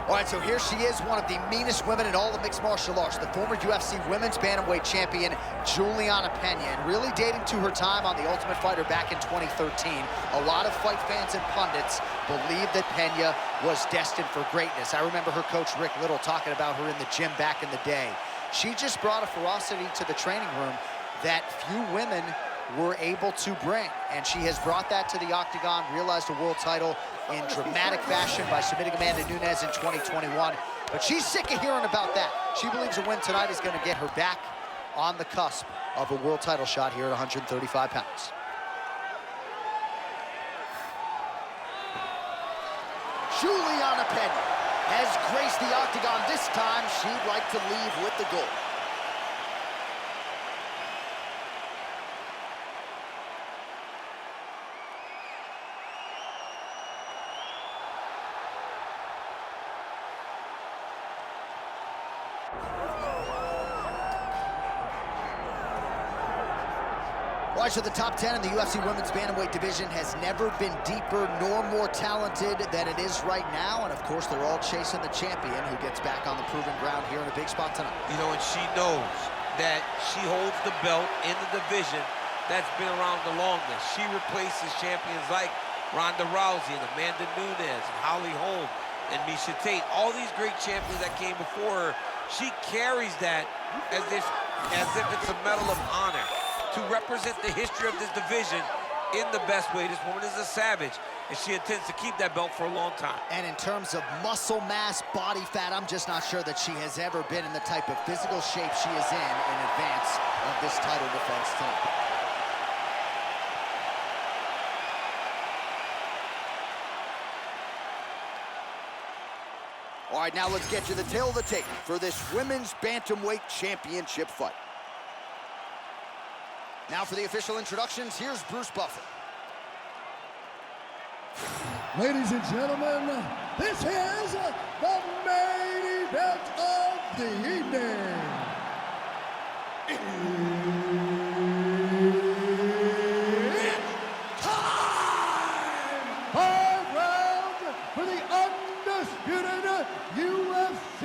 All right, so here she is, one of the meanest women in all of mixed martial arts, the former UFC women's bantamweight champion, Julianna Pena, and really dating to her time on The Ultimate Fighter back in 2013. A lot of fight fans and pundits believe that Pena was destined for greatness. I remember her coach, Rick Little, talking about her in the gym back in the day. She just brought a ferocity to the training room that few women were able to bring, and she has brought that to the octagon, realized a world title in dramatic fashion by submitting Amanda Nunes in 2021. But she's sick of hearing about that. She believes a win tonight is going to get her back on the cusp of a world title shot here at 135 pounds. Julianna Pena has graced the octagon. This time, she'd like to leave with the gold. All right, so the top 10 in the UFC women's bantamweight division has never been deeper nor more talented than it is right now. And of course, they're all chasing the champion who gets back on the proven ground here in a big spot tonight. You know, and she knows that she holds the belt in the division that's been around the longest. She replaces champions like Ronda Rousey and Amanda Nunes and Holly Holm and Miesha Tate. All these great champions that came before her, she carries that as if it's a medal of honor to represent the history of this division in the best way. This woman is a savage, and she intends to keep that belt for a long time. And in terms of muscle mass, body fat, I'm just not sure that she has ever been in the type of physical shape she is in advance of this title defense tonight. All right, now let's get to the tail of the tape for this women's bantamweight championship fight. Now for the official introductions, here's Bruce Buffer. Ladies and gentlemen, this is the main event of the evening. It's time! 5 rounds for the undisputed UFC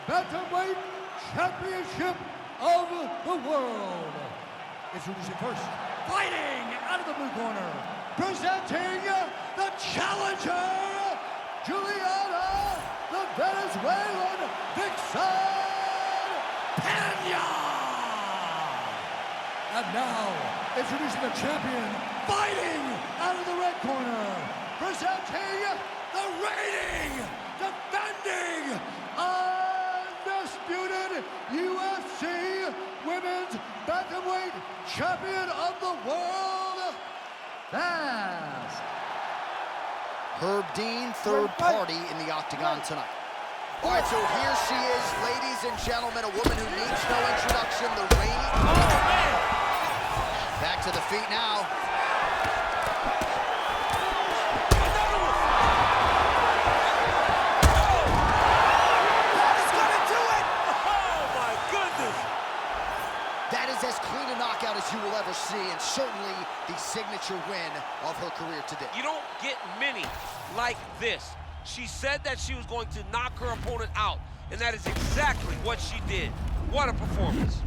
Bantamweight Championship of the world. Introducing first, fighting out of the blue corner, presenting the challenger, Julianna, the Venezuelan Vixen, Pena. And now, introducing the champion, fighting out of the red corner, presenting the reigning, defending, undisputed UFC Women's Bantamweight Champion of the world, Fast. Herb Dean, third party in the octagon tonight. All right, so here she is, ladies and gentlemen, a woman who needs no introduction, the reigning. Oh, man! Back to the feet now. That is as clean a knockout as you will ever see, and certainly the signature win of her career today. You don't get many like this. She said that she was going to knock her opponent out, and that is exactly what she did. What a performance.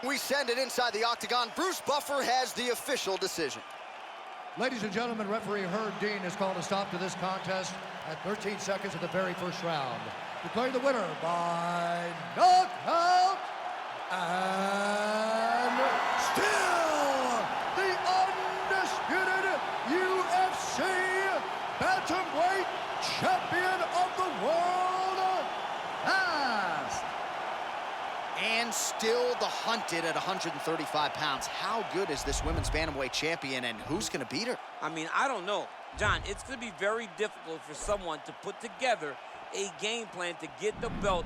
We send it inside the octagon. Bruce Buffer has the official decision. Ladies and gentlemen, referee Herb Dean has called a stop to this contest at 13 seconds of the very first round. Declaring the winner by knockout, and still the undisputed UFC Bantamweight Champion of the world, Fast. And still the hunted at 135 pounds. How good is this women's bantamweight champion, and who's going to beat her? I mean, I don't know. John, it's going to be very difficult for someone to put together a game plan to get the belt